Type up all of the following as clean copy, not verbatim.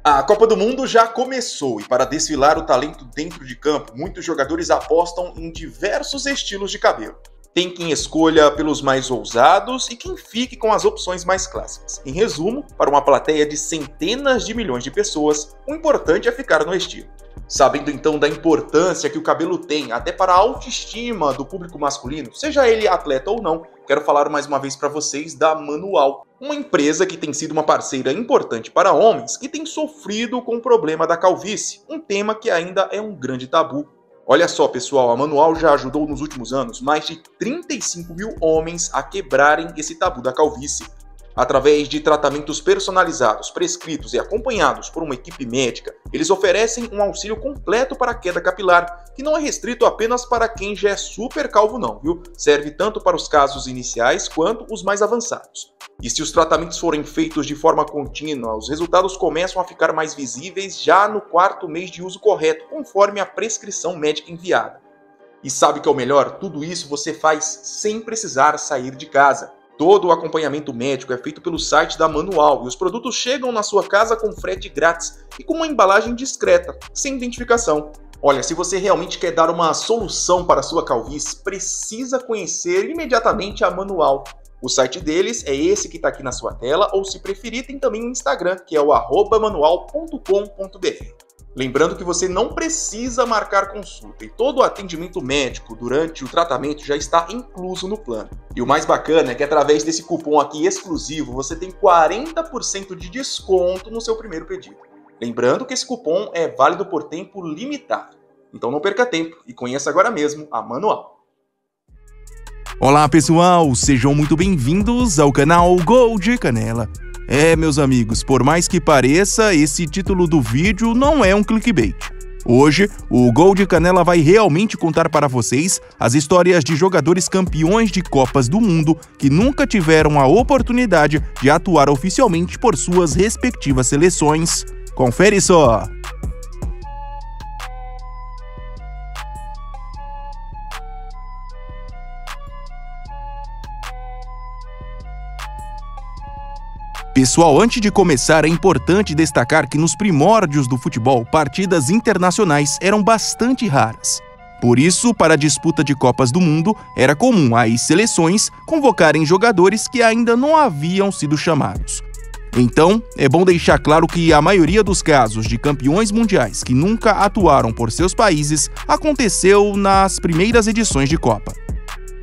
A Copa do Mundo já começou e para desfilar o talento dentro de campo, muitos jogadores apostam em diversos estilos de cabelo. Tem quem escolha pelos mais ousados e quem fique com as opções mais clássicas. Em resumo, para uma plateia de centenas de milhões de pessoas, o importante é ficar no estilo. Sabendo então da importância que o cabelo tem até para a autoestima do público masculino, seja ele atleta ou não, quero falar mais uma vez para vocês da Manual, uma empresa que tem sido uma parceira importante para homens que têm sofrido com o problema da calvície, um tema que ainda é um grande tabu. Olha só, pessoal, a Manual já ajudou nos últimos anos mais de 35 mil homens a quebrarem esse tabu da calvície. Através de tratamentos personalizados, prescritos e acompanhados por uma equipe médica, eles oferecem um auxílio completo para a queda capilar, que não é restrito apenas para quem já é super calvo não, viu? Serve tanto para os casos iniciais quanto os mais avançados. E se os tratamentos forem feitos de forma contínua, os resultados começam a ficar mais visíveis já no 4º mês de uso correto, conforme a prescrição médica enviada. E sabe o que é o melhor? Tudo isso você faz sem precisar sair de casa. Todo o acompanhamento médico é feito pelo site da Manual e os produtos chegam na sua casa com frete grátis e com uma embalagem discreta, sem identificação. Olha, se você realmente quer dar uma solução para a sua calvície, precisa conhecer imediatamente a Manual. O site deles é esse que está aqui na sua tela, ou se preferir, tem também o Instagram, que é o @manual.com.br. Lembrando que você não precisa marcar consulta e todo o atendimento médico durante o tratamento já está incluso no plano. E o mais bacana é que através desse cupom aqui exclusivo você tem 40% de desconto no seu primeiro pedido. Lembrando que esse cupom é válido por tempo limitado. Então não perca tempo e conheça agora mesmo a Manual. Olá pessoal, sejam muito bem-vindos ao canal Gol de Canela. Meus amigos, por mais que pareça, esse título do vídeo não é um clickbait. Hoje, o Gol de Canela vai realmente contar para vocês as histórias de jogadores campeões de Copas do Mundo que nunca tiveram a oportunidade de atuar oficialmente por suas respectivas seleções. Confere só! Pessoal, antes de começar, é importante destacar que nos primórdios do futebol, partidas internacionais eram bastante raras. Por isso, para a disputa de Copas do Mundo, era comum as seleções convocarem jogadores que ainda não haviam sido chamados. Então, é bom deixar claro que a maioria dos casos de campeões mundiais que nunca atuaram por seus países aconteceu nas primeiras edições de Copa.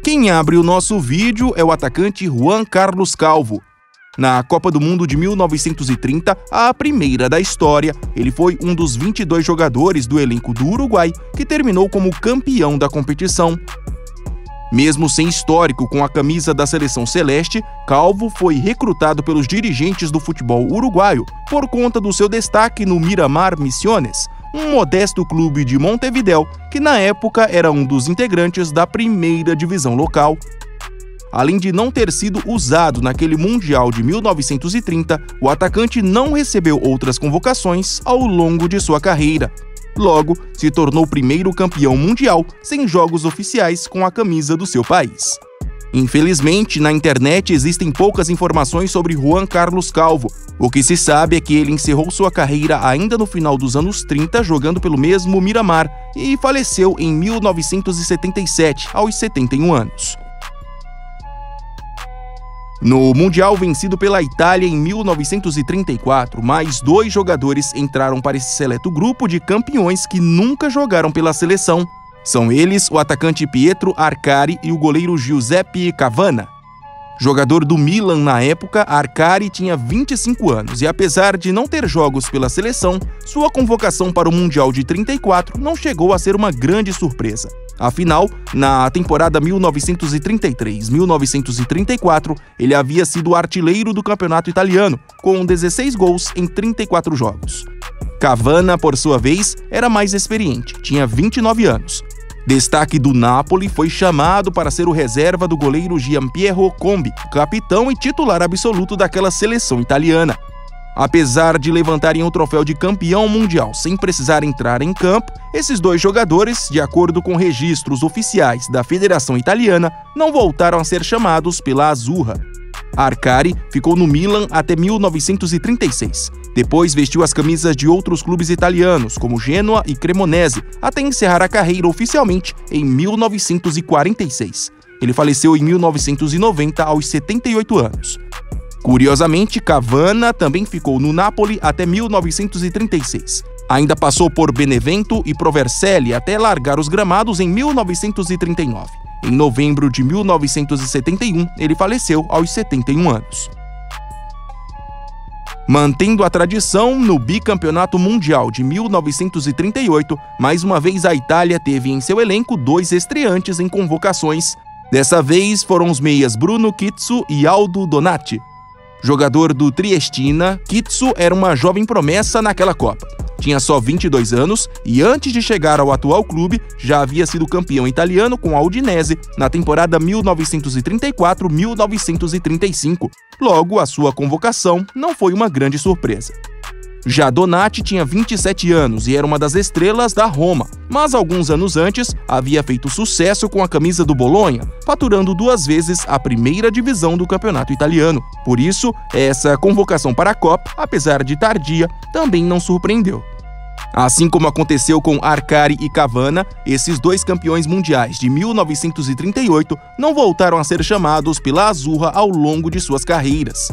Quem abre o nosso vídeo é o atacante Juan Carlos Calvo. Na Copa do Mundo de 1930, a primeira da história, ele foi um dos 22 jogadores do elenco do Uruguai que terminou como campeão da competição. Mesmo sem histórico com a camisa da seleção celeste, Calvo foi recrutado pelos dirigentes do futebol uruguaio por conta do seu destaque no Miramar Misiones, um modesto clube de Montevidéu que na época era um dos integrantes da primeira divisão local. Além de não ter sido usado naquele Mundial de 1930, o atacante não recebeu outras convocações ao longo de sua carreira. Logo, se tornou o primeiro campeão mundial sem jogos oficiais com a camisa do seu país. Infelizmente, na internet existem poucas informações sobre Juan Carlos Calvo. O que se sabe é que ele encerrou sua carreira ainda no final dos anos 30 jogando pelo mesmo Miramar e faleceu em 1977, aos 71 anos. No Mundial vencido pela Itália em 1934, mais 2 jogadores entraram para esse seleto grupo de campeões que nunca jogaram pela seleção. São eles o atacante Pietro Arcari e o goleiro Giuseppe Cavana. Jogador do Milan na época, Arcari tinha 25 anos e apesar de não ter jogos pela seleção, sua convocação para o Mundial de 34 não chegou a ser uma grande surpresa. Afinal, na temporada 1933-1934, ele havia sido artilheiro do campeonato italiano, com 16 gols em 34 jogos. Cavana, por sua vez, era mais experiente, tinha 29 anos. Destaque do Napoli, foi chamado para ser o reserva do goleiro Gianpiero Combi, capitão e titular absoluto daquela seleção italiana. Apesar de levantarem o troféu de campeão mundial sem precisar entrar em campo, esses 2 jogadores, de acordo com registros oficiais da Federação Italiana, não voltaram a ser chamados pela Azzurra. Arcari ficou no Milan até 1936 Depois vestiu as camisas de outros clubes italianos, como Genoa e Cremonese, até encerrar a carreira oficialmente em 1946. Ele faleceu em 1990, aos 78 anos. Curiosamente, Cavana também ficou no Napoli até 1936. Ainda passou por Benevento e Provercelli até largar os gramados em 1939. Em novembro de 1971, ele faleceu aos 71 anos. Mantendo a tradição, no bicampeonato mundial de 1938, mais uma vez a Itália teve em seu elenco 2 estreantes em convocações. Dessa vez foram os meias Bruno Kitsu e Aldo Donati. Jogador do Triestina, Kitsu era uma jovem promessa naquela Copa. Tinha só 22 anos e antes de chegar ao atual clube, já havia sido campeão italiano com a Udinese na temporada 1934-1935. Logo, a sua convocação não foi uma grande surpresa. Já Donati tinha 27 anos e era uma das estrelas da Roma, mas alguns anos antes havia feito sucesso com a camisa do Bolonha, faturando 2 vezes a primeira divisão do campeonato italiano. Por isso, essa convocação para a Copa, apesar de tardia, também não surpreendeu. Assim como aconteceu com Arcari e Cavana, esses 2 campeões mundiais de 1938 não voltaram a ser chamados pela Azzurra ao longo de suas carreiras.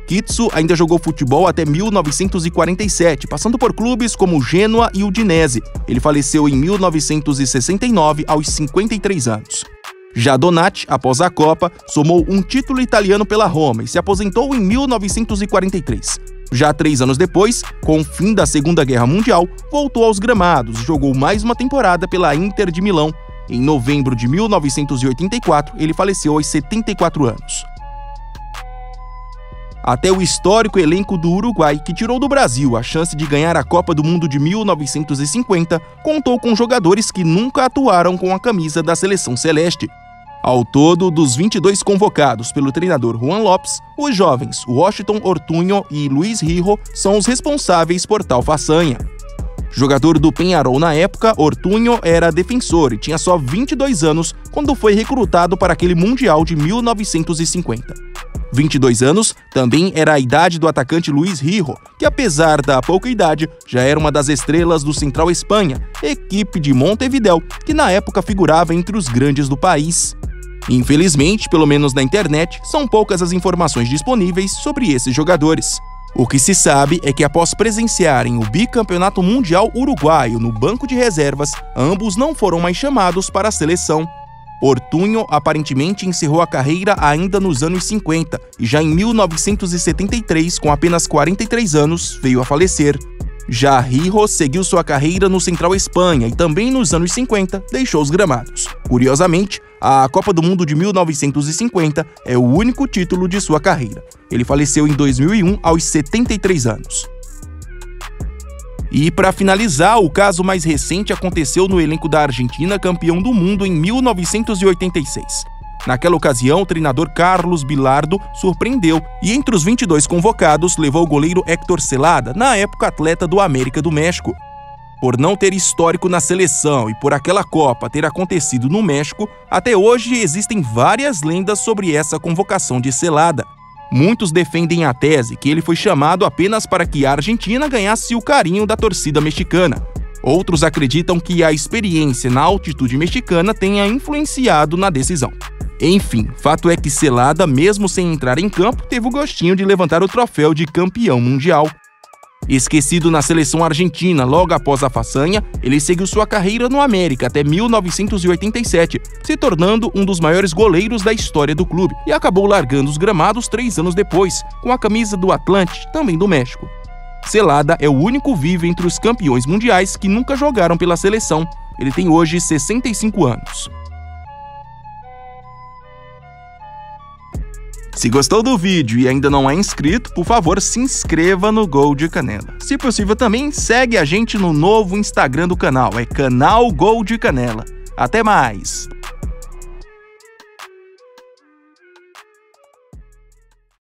Kitsu ainda jogou futebol até 1947, passando por clubes como Genoa e Udinese. Ele faleceu em 1969, aos 53 anos. Já Donati, após a Copa, somou um título italiano pela Roma e se aposentou em 1943. Já 3 anos depois, com o fim da Segunda Guerra Mundial, voltou aos gramados e jogou mais uma temporada pela Inter de Milão. Em novembro de 1984, ele faleceu aos 74 anos. Até o histórico elenco do Uruguai, que tirou do Brasil a chance de ganhar a Copa do Mundo de 1950, contou com jogadores que nunca atuaram com a camisa da seleção celeste. Ao todo, dos 22 convocados pelo treinador Juan Lopes, os jovens Washington Ortuño e Luis Rijo são os responsáveis por tal façanha. Jogador do Peñarol na época, Ortuño era defensor e tinha só 22 anos quando foi recrutado para aquele Mundial de 1950. 22 anos também era a idade do atacante Luis Rijo, que apesar da pouca idade, já era uma das estrelas do Central Espanha, equipe de Montevideo, que na época figurava entre os grandes do país. Infelizmente, pelo menos na internet, são poucas as informações disponíveis sobre esses jogadores. O que se sabe é que após presenciarem o bicampeonato mundial uruguaio no banco de reservas, ambos não foram mais chamados para a seleção. Ortuño aparentemente encerrou a carreira ainda nos anos 50 e já em 1973, com apenas 43 anos, veio a falecer. Já Rijo seguiu sua carreira no Central Espanha e também nos anos 50 deixou os gramados. Curiosamente, a Copa do Mundo de 1950 é o único título de sua carreira. Ele faleceu em 2001 aos 73 anos. E para finalizar, o caso mais recente aconteceu no elenco da Argentina, campeão do mundo em 1986. Naquela ocasião, o treinador Carlos Bilardo surpreendeu e entre os 22 convocados levou o goleiro Héctor Celada, na época atleta do América do México. Por não ter histórico na seleção e por aquela Copa ter acontecido no México, até hoje existem várias lendas sobre essa convocação de Celada. Muitos defendem a tese que ele foi chamado apenas para que a Argentina ganhasse o carinho da torcida mexicana. Outros acreditam que a experiência na altitude mexicana tenha influenciado na decisão. Enfim, fato é que Celada, mesmo sem entrar em campo, teve o gostinho de levantar o troféu de campeão mundial. Esquecido na seleção argentina logo após a façanha, ele seguiu sua carreira no América até 1987, se tornando um dos maiores goleiros da história do clube e acabou largando os gramados 3 anos depois, com a camisa do Atlante, também do México. Celada é o único vivo entre os campeões mundiais que nunca jogaram pela seleção. Ele tem hoje 65 anos. Se gostou do vídeo e ainda não é inscrito, por favor, se inscreva no Gol de Canela. Se possível também, segue a gente no novo Instagram do canal, é Canal Gol de Canela. Até mais!